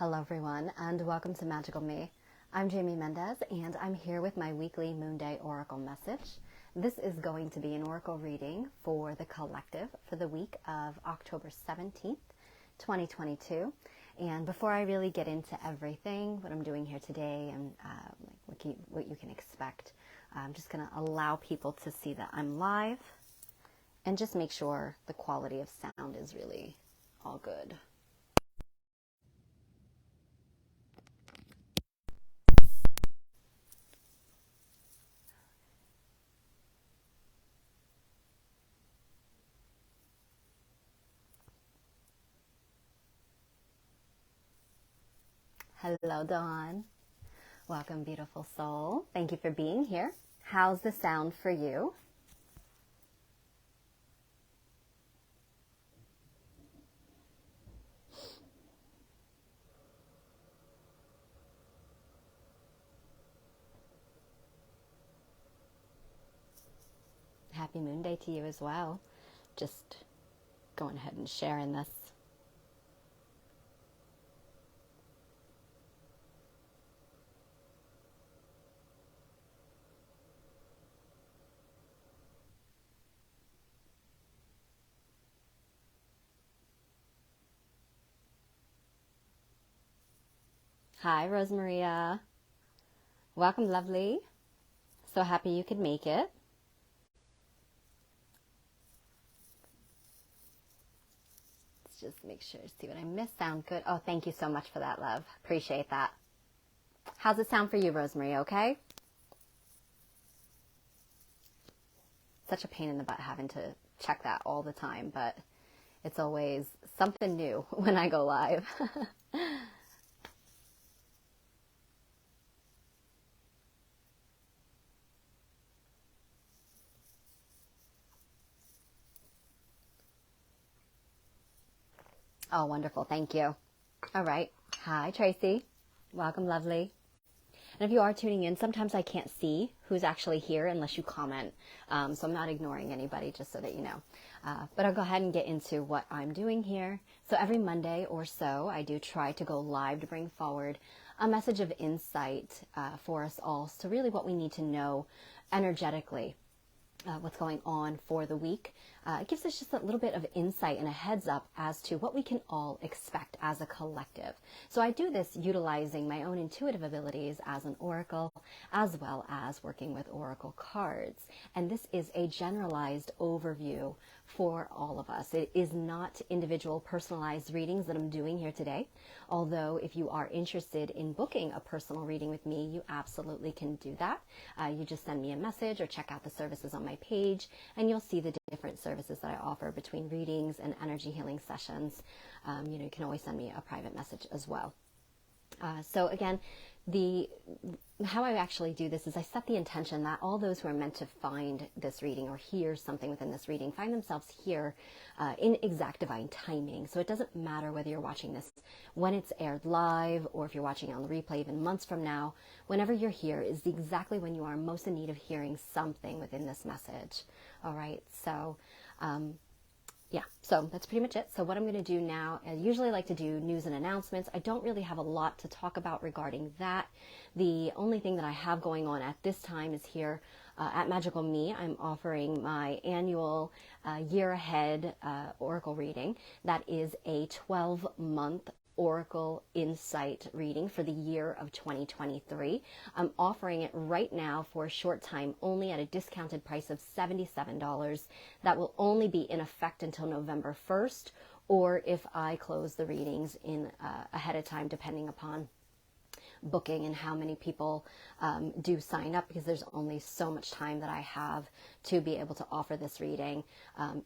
Hello everyone, and welcome to Magical Me. I'm Jamie Mendez, and I'm here with my weekly Moonday Oracle Message. This is going to be an oracle reading for the collective for the week of October 17th, 2022. And before I really get into everything, what I'm doing here today and what you can expect, I'm just going to allow people to see that I'm live and just make sure the quality of sound is really all good. Hello, Dawn. Welcome, beautiful soul. Thank you for being here. How's the sound for you? Happy Moonday to you as well. Just going ahead and sharing this. Hi, Rosemaria. Welcome, lovely. So happy you could make it. Let's just make sure to see what I missed. Sound good? Oh, thank you so much for that, love. Appreciate that. How's it sound for you, Rosemary? Okay? Such a pain in the butt having to check that all the time, but it's always something new when I go live. Oh, wonderful. Thank you. All right. Hi, Tracy. Welcome, lovely. And if you are tuning in, sometimes I can't see who's actually here unless you comment. So I'm not ignoring anybody, just so that you know. But I'll go ahead and get into what I'm doing here. So every Monday or so, I do try to go live to bring forward a message of insight for us all. So really what we need to know energetically. What's going on for the week. It gives us just a little bit of insight and a heads up as to what we can all expect as a collective. So I do this utilizing my own intuitive abilities as an oracle, as well as working with oracle cards. And this is a generalized overview for all of us. It is not individual personalized readings that I'm doing here today. Although if you are interested in booking a personal reading with me, you absolutely can do that. You just send me a message or check out the services on my page, and you'll see the different services that I offer between readings and energy healing sessions. You can always send me a private message as well. So again, how I actually do this is I set the intention that all those who are meant to find this reading or hear something within this reading find themselves here in exact divine timing. So it doesn't matter whether you're watching this when it's aired live or if you're watching on the replay even months from now. Whenever you're here is exactly when you are most in need of hearing something within this message. All right, so yeah, so that's pretty much it. So what I'm going to do now, I usually like to do news and announcements. I don't really have a lot to talk about regarding that. The only thing that I have going on at this time is here at Magical Me. I'm offering my annual year ahead oracle reading. That is a 12-month Oracle Insight reading for the year of 2023. I'm offering it right now for a short time only at a discounted price of $77. That will only be in effect until November 1st, or if I close the readings in ahead of time, depending upon booking and how many people do sign up, because there's only so much time that I have to be able to offer this reading.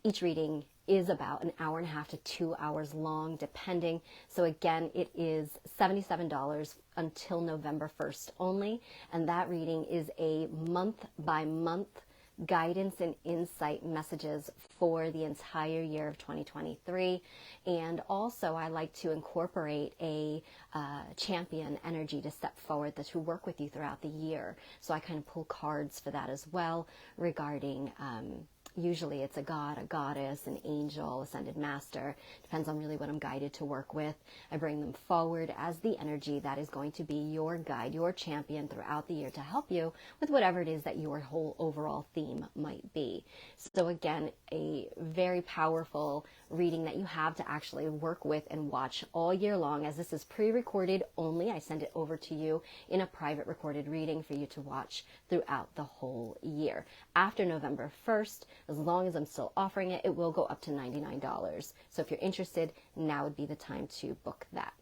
Each reading is about an hour and a half to 2 hours long, depending. So again, it is $77 until November 1st only. And that reading is a month by month guidance and insight messages for the entire year of 2023. And also I like to incorporate a champion energy to step forward to work with you throughout the year. So I kind of pull cards for that as well regarding Usually it's a god, a goddess, an angel, ascended master. Depends on really what I'm guided to work with. I bring them forward as the energy that is going to be your guide, your champion throughout the year to help you with whatever it is that your whole overall theme might be. So again, a very powerful reading that you have to actually work with and watch all year long. As this is pre-recorded only, I send it over to you in a private recorded reading for you to watch throughout the whole year. After November 1st, as long as I'm still offering it, it will go up to $99. So if you're interested, now would be the time to book that.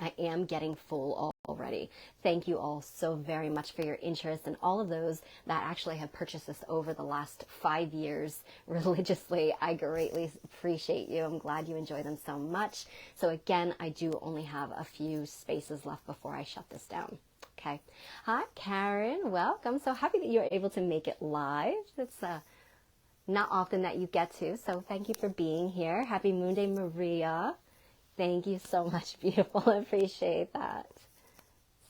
I am getting full already. Thank you all so very much for your interest, and all of those that actually have purchased this over the last 5 years religiously. I greatly appreciate you. I'm glad you enjoy them so much. So again, I do only have a few spaces left before I shut this down. Okay. Hi, Karen. Welcome. So happy that you were able to make it live. It's not often that you get to, so thank you for being here. Happy Moonday, Maria. Thank you so much, beautiful. I appreciate that.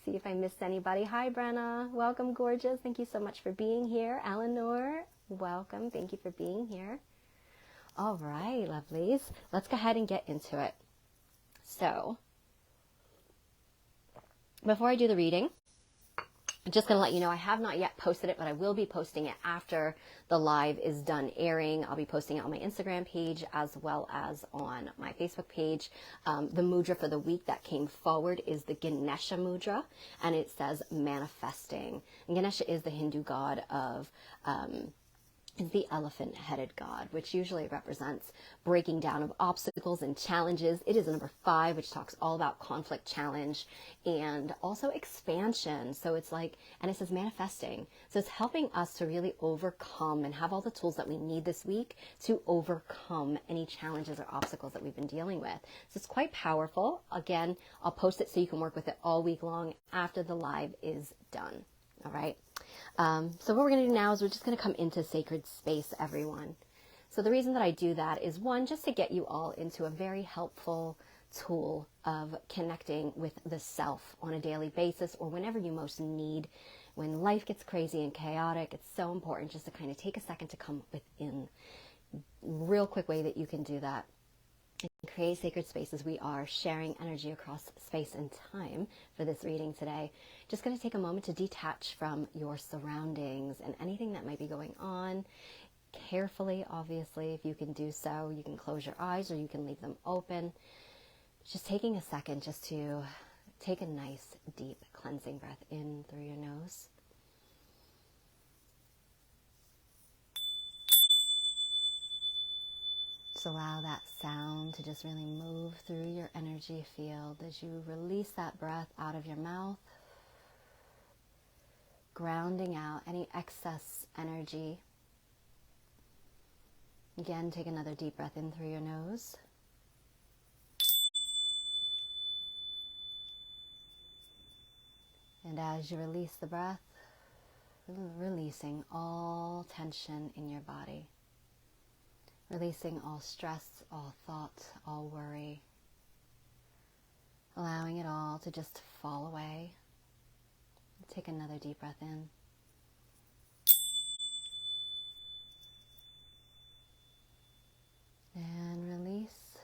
See if I missed anybody. Hi, Brenna. Welcome, gorgeous. Thank you so much for being here. Eleanor, welcome. Thank you for being here. All right, lovelies. Let's go ahead and get into it. So, before I do the reading, I'm just going to let you know I have not yet posted it, but I will be posting it after the live is done airing. I'll be posting it on my Instagram page as well as on my Facebook page. The mudra for the week that came forward is the Ganesha mudra, and it says manifesting. And Ganesha is the Hindu god of is the elephant-headed god, which usually represents breaking down of obstacles and challenges. It is number 5, which talks all about conflict, challenge, and also expansion. So it's like, and it says manifesting. So it's helping us to really overcome and have all the tools that we need this week to overcome any challenges or obstacles that we've been dealing with. So it's quite powerful. Again, I'll post it so you can work with it all week long after the live is done. All right. So what we're going to do now is we're just going to come into sacred space, everyone. So the reason that I do that is, one, just to get you all into a very helpful tool of connecting with the self on a daily basis, or whenever you most need. When life gets crazy and chaotic, it's so important just to kind of take a second to come within. Real quick way that you can do that. Create sacred spaces. We are sharing energy across space and time for this reading today. Just going to take a moment to detach from your surroundings and anything that might be going on. Carefully, obviously, if you can do so, you can close your eyes or you can leave them open. Just taking a second just to take a nice, deep cleansing breath in through your nose. Just allow that sound to just really move through your energy field as you release that breath out of your mouth, grounding out any excess energy. Again, take another deep breath in through your nose. And as you release the breath, releasing all tension in your body. Releasing all stress, all thought, all worry. Allowing it all to just fall away. Take another deep breath in. And release.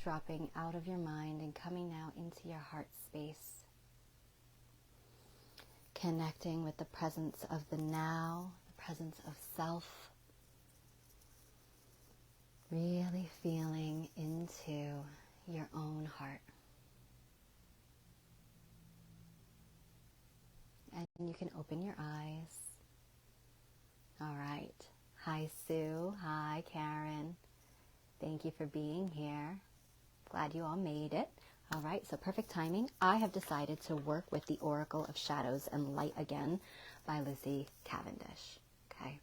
Dropping out of your mind and coming now into your heart space. Connecting with the presence of the now, the presence of self. Really feeling into your own heart. And you can open your eyes. All right. Hi, Sue. Hi, Karen. Thank you for being here. Glad you all made it. All right, so perfect timing. I have decided to work with the Oracle of Shadows and Light again by Lizzie Cavendish. Okay.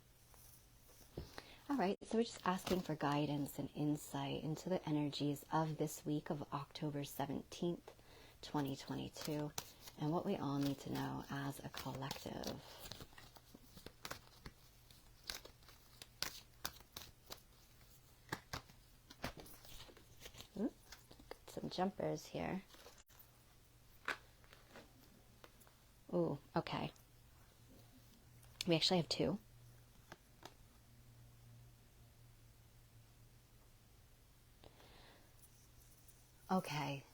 All right, so we're just asking for guidance and insight into the energies of this week of October 17th, 2022, and what we all need to know as a collective. Some jumpers here. Ooh, okay. We actually have 2. Okay.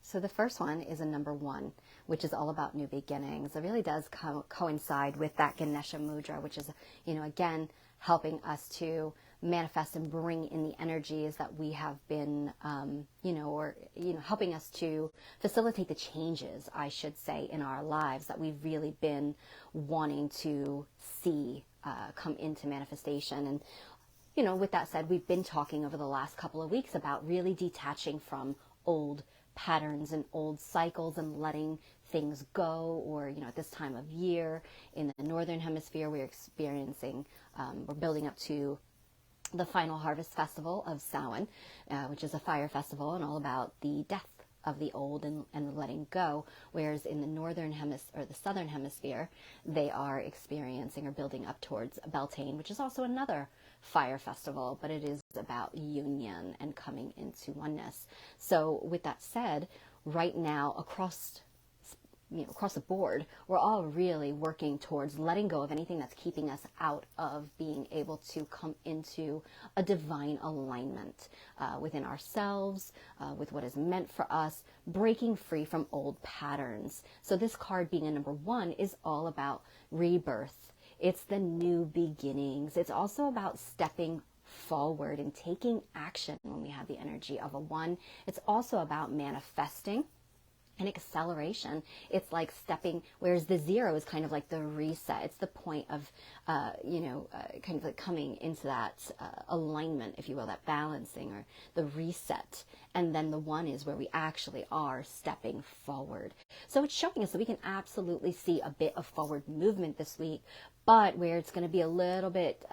So the first one is a number 1, which is all about new beginnings. It really does coincide with that Ganesha Mudra, which is, again, helping us to manifest and bring in the energies that we have been, helping us to facilitate the changes, I should say, in our lives that we've really been wanting to see come into manifestation. And with that said, we've been talking over the last couple of weeks about really detaching from old patterns and old cycles and letting things go. Or, at this time of year in the Northern Hemisphere, we're building up to the final harvest festival of Samhain, which is a fire festival and all about the death of the old and letting go. Whereas in the Northern Hemisphere or the Southern Hemisphere, they are experiencing or building up towards Beltane, which is also another fire festival, but it is about union and coming into oneness. So with that said, right now across the board, we're all really working towards letting go of anything that's keeping us out of being able to come into a divine alignment within ourselves, with what is meant for us, breaking free from old patterns. So this card being a number 1 is all about rebirth. It's the new beginnings. It's also about stepping forward and taking action when we have the energy of a 1. It's also about manifesting and acceleration. It's like stepping, whereas the 0 is kind of like the reset. It's the point of, kind of like coming into that alignment, if you will, that balancing or the reset. And then the 1 is where we actually are stepping forward. So it's showing us that we can absolutely see a bit of forward movement this week, but where it's going to be a little bit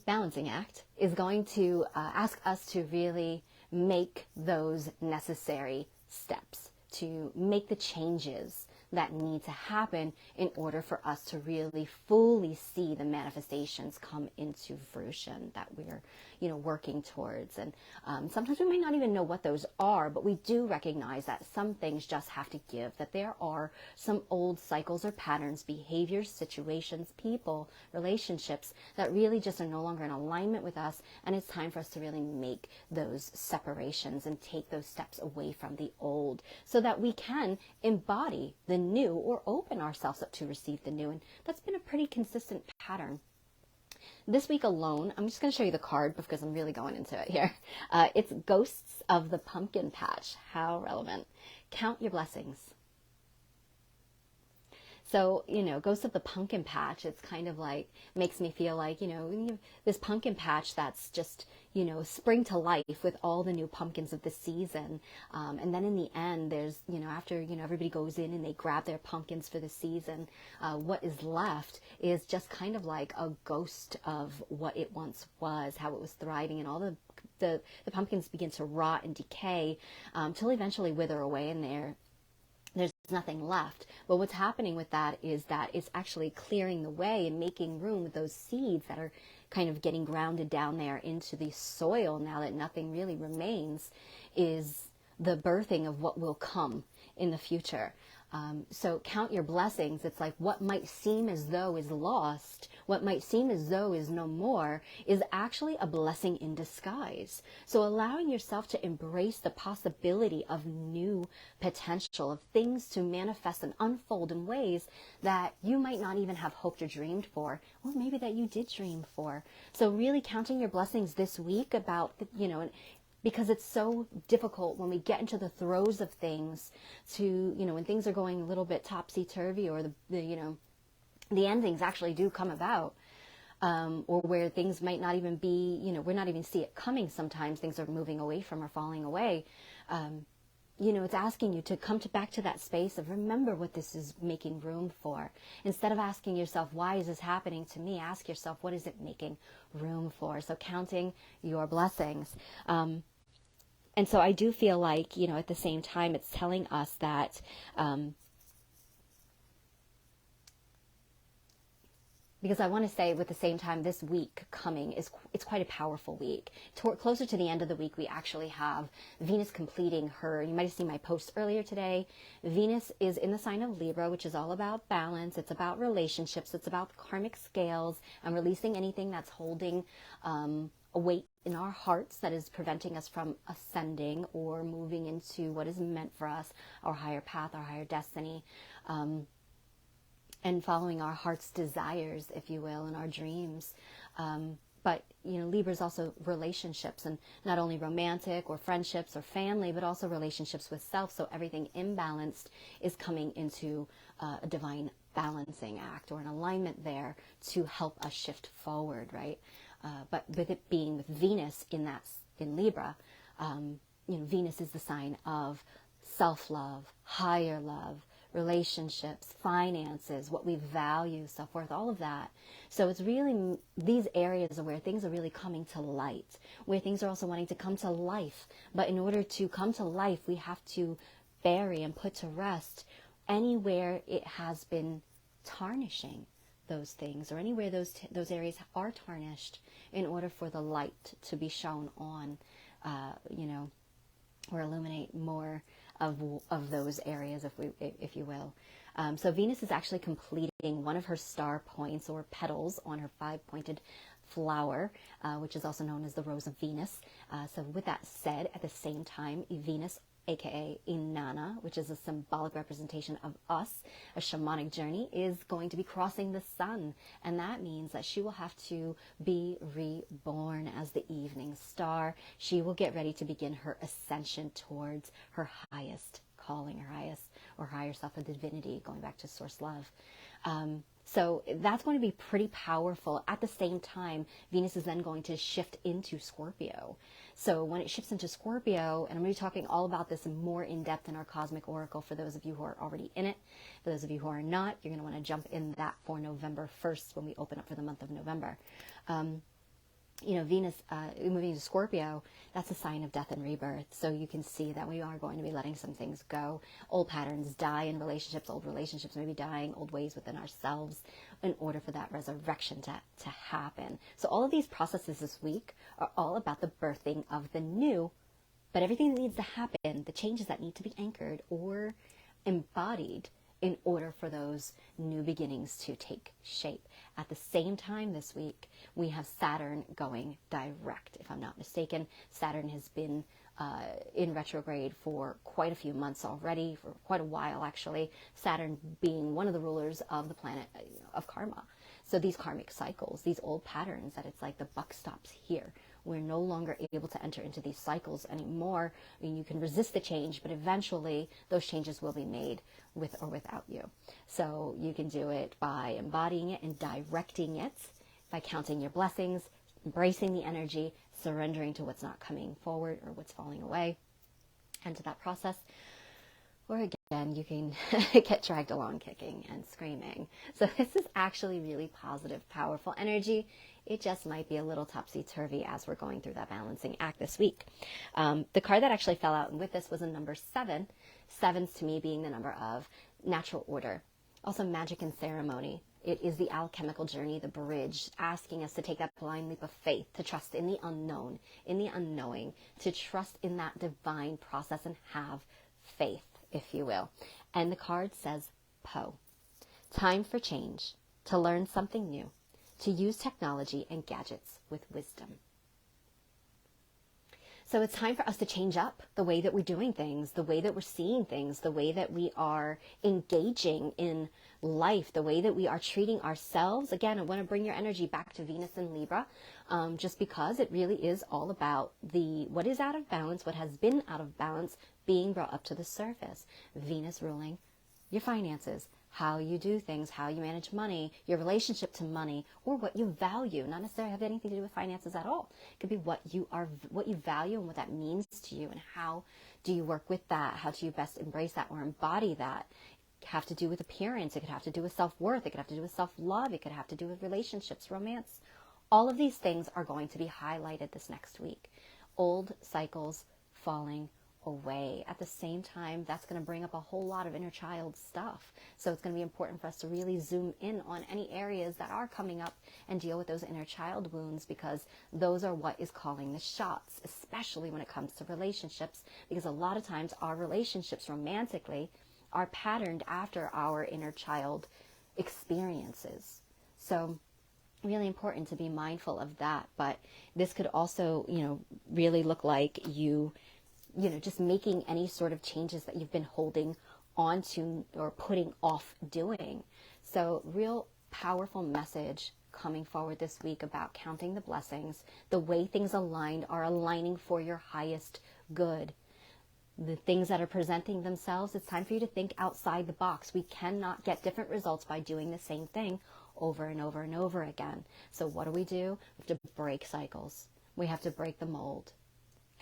balancing act is going to ask us to really make those necessary steps, to make the changes that need to happen in order for us to really fully see the manifestations come into fruition that we're, working towards. And sometimes we may not even know what those are, but we do recognize that some things just have to give, that there are some old cycles or patterns, behaviors, situations, people, relationships that really just are no longer in alignment with us. And it's time for us to really make those separations and take those steps away from the old so that we can embody the new or open ourselves up to receive the new. And that's been a pretty consistent pattern. This week alone, I'm just going to show you the card because I'm really going into it here. It's Ghosts of the Pumpkin Patch. How relevant. Count your blessings. So, Ghosts of the Pumpkin Patch, it's kind of like, makes me feel like, this pumpkin patch that's just, spring to life with all the new pumpkins of the season. And then in the end, there's, after, everybody goes in and they grab their pumpkins for the season, what is left is just kind of like a ghost of what it once was, how it was thriving, and all the pumpkins begin to rot and decay till eventually wither away, and there's nothing left. But what's happening with that is that it's actually clearing the way and making room with those seeds that are kind of getting grounded down there into the soil now that nothing really remains, is the birthing of what will come in the future. So count your blessings. It's like what might seem as though is lost, what might seem as though is no more, is actually a blessing in disguise. So allowing yourself to embrace the possibility of new potential, of things to manifest and unfold in ways that you might not even have hoped or dreamed for, or maybe that you did dream for. So really counting your blessings this week about, because it's so difficult when we get into the throes of things to, when things are going a little bit topsy-turvy, or the endings actually do come about, or where things might not even be, we're not even see it coming sometimes, things are moving away from or falling away. It's asking you to come back to that space of remember what this is making room for. Instead of asking yourself, why is this happening to me? Ask yourself, what is it making room for? So counting your blessings. And so I do feel like, at the same time, it's telling us that, because I want to say, with the same time, this week coming it's quite a powerful week. Closer to the end of the week, we actually have Venus completing her, you might have seen my post earlier today. Venus is in the sign of Libra, which is all about balance. It's about relationships. It's about karmic scales and releasing anything that's holding a weight in our hearts that is preventing us from ascending or moving into what is meant for us, our higher path, our higher destiny, and following our heart's desires, if you will, and our dreams. But, Libra is also relationships, and not only romantic or friendships or family, but also relationships with self. So everything imbalanced is coming into a divine balancing act or an alignment there to help us shift forward, right? But with it being with Venus in Libra, Venus is the sign of self-love, higher love, relationships, finances, what we value, self-worth, all of that. So it's really these areas where things are really coming to light, where things are also wanting to come to life. But in order to come to life, we have to bury and put to rest anywhere it has been tarnishing those things, or anywhere those areas are tarnished, in order for the light to be shown on, or illuminate more of those areas, if you will. So Venus is actually completing one of her star points or petals on her 5-pointed flower, which is also known as the Rose of Venus. So with that said, at the same time, Venus, aka Inanna, which is a symbolic representation of us, a shamanic journey, is going to be crossing the sun. And that means that she will have to be reborn as the evening star. She will get ready to begin her ascension towards her highest calling, her highest or higher self of divinity, going back to source love. So that's going to be pretty powerful. At the same time, Venus is then going to shift into Scorpio. So when it shifts into Scorpio, and I'm going to be talking all about this more in depth in our Cosmic Oracle for those of you who are already in it. For those of you who are not, you're going to want to jump in that for November 1st when we open up for the month of November. Venus moving to Scorpio, that's a sign of death and rebirth. So you can see that we are going to be letting some things go. Old patterns die in relationships. Old relationships may be dying. Old ways within ourselves, in order for that resurrection to happen. So all of these processes this week are all about the birthing of the new, but everything that needs to happen, the changes that need to be anchored or embodied in order for those new beginnings to take shape. At the same time this week, we have Saturn going direct. If I'm not mistaken, Saturn has been in retrograde for quite a few months already, for quite a while actually, Saturn being one of the rulers of the planet of karma. So these karmic cycles, these old patterns, that it's like the buck stops here. We're no longer able to enter into these cycles anymore. I mean, you can resist the change, but eventually those changes will be made with or without you. So you can do it by embodying it and directing it, by counting your blessings, embracing the energy, surrendering to what's not coming forward or what's falling away, and to that process. Or again, you can get dragged along kicking and screaming. So this is actually really positive, powerful energy. It just might be a little topsy-turvy as we're going through that balancing act this week. The card that actually fell out with this was a number 7. 7s to me being the number of natural order. Also magic and ceremony. It is the alchemical journey, the bridge, asking us to take that blind leap of faith, to trust in the unknown, in the unknowing, to trust in that divine process and have faith, if you will. And the card says Poe. Time for change, to learn something new, to use technology and gadgets with wisdom. So it's time for us to change up the way that we're doing things, the way that we're seeing things, the way that we are engaging in life, the way that we are treating ourselves. Again, I want to bring your energy back to Venus and Libra, just because it really is all about what is out of balance, what has been out of balance being brought up to the surface. Venus ruling your finances, how you do things, how you manage money, your relationship to money, or what you value. Not necessarily have anything to do with finances at all. It could be what you value and what that means to you, and how do you work with that? How do you best embrace that or embody that? It could have to do with appearance. It could have to do with self-worth. It could have to do with self-love. It could have to do with relationships, romance. All of these things are going to be highlighted this next week. Old cycles falling away. At the same time, that's going to bring up a whole lot of inner child stuff. So it's going to be important for us to really zoom in on any areas that are coming up and deal with those inner child wounds, because those are what is calling the shots, especially when it comes to relationships, because a lot of times our relationships romantically are patterned after our inner child experiences. So really important to be mindful of that. But this could also, really look like just making any sort of changes that you've been holding onto or putting off doing. So real powerful message coming forward this week about counting the blessings. The way things aligned are aligning for your highest good. The things that are presenting themselves, it's time for you to think outside the box. We cannot get different results by doing the same thing over and over and over again. So what do? We have to break cycles. We have to break the mold,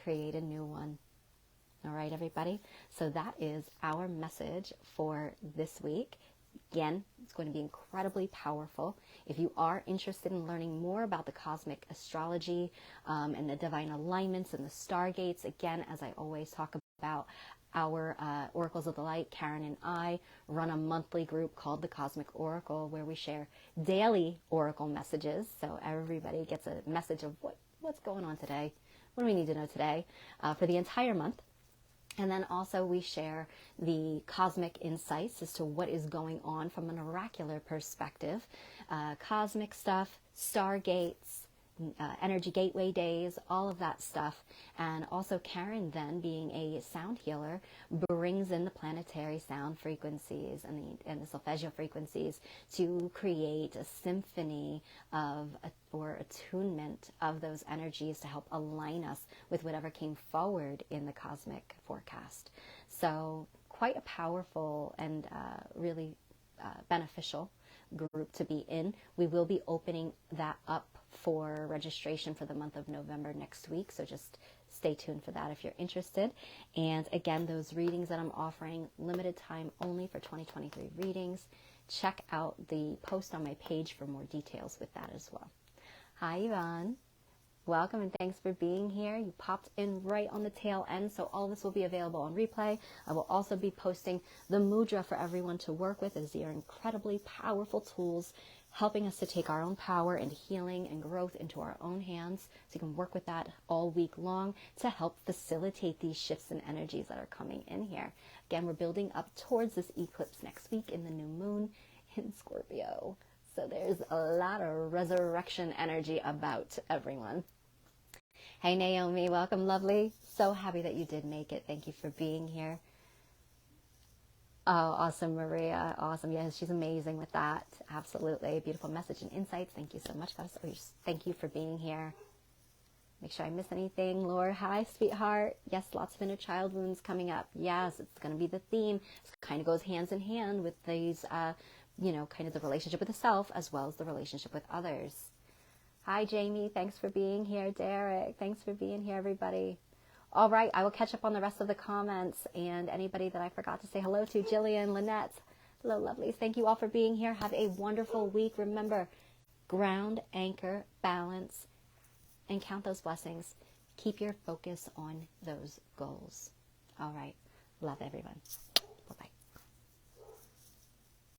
create a new one. All right, everybody. So that is our message for this week. Again, it's going to be incredibly powerful. If you are interested in learning more about the cosmic astrology and the divine alignments and the stargates, again, as I always talk about, our Oracles of the Light, Karen and I, run a monthly group called the Cosmic Oracle, where we share daily oracle messages. So everybody gets a message of what's going on today, what do we need to know today for the entire month. And then also we share the cosmic insights as to what is going on from an oracular perspective, cosmic stuff, stargates, energy gateway days, all of that stuff. And also Karen, then being a sound healer, brings in the planetary sound frequencies and the solfeggio frequencies to create a symphony of or attunement of those energies to help align us with whatever came forward in the cosmic forecast. So quite a powerful and really beneficial group to be in. We will be opening that up for registration for the month of November next week, so just stay tuned for that if you're interested. And again, those readings that I'm offering, limited time only for 2023 readings. Check out the post on my page for more details with that as well. Hi, Yvonne. Welcome and thanks for being here. You popped in right on the tail end, so all this will be available on replay. I will also be posting the mudra for everyone to work with, as they are incredibly powerful tools helping us to take our own power and healing and growth into our own hands. So you can work with that all week long to help facilitate these shifts and energies that are coming in here. Again, we're building up towards this eclipse next week in the new moon in Scorpio. So there's a lot of resurrection energy about everyone. Hey, Naomi, welcome, lovely. So happy that you did make it. Thank you for being here. Oh, awesome, Maria. Awesome. Yes, she's amazing with that. Absolutely. Beautiful message and insights. Thank you so much, guys. Thank you for being here. Make sure I miss anything. Laura, hi, sweetheart. Yes, lots of inner child wounds coming up. Yes, it's going to be the theme. It kind of goes hands in hand with these, kind of the relationship with the self as well as the relationship with others. Hi, Jamie. Thanks for being here. Derek, thanks for being here, everybody. All right, I will catch up on the rest of the comments and anybody that I forgot to say hello to. Jillian, Lynette, hello, lovelies. Thank you all for being here. Have a wonderful week. Remember, ground, anchor, balance, and count those blessings. Keep your focus on those goals. All right, love everyone. Bye-bye.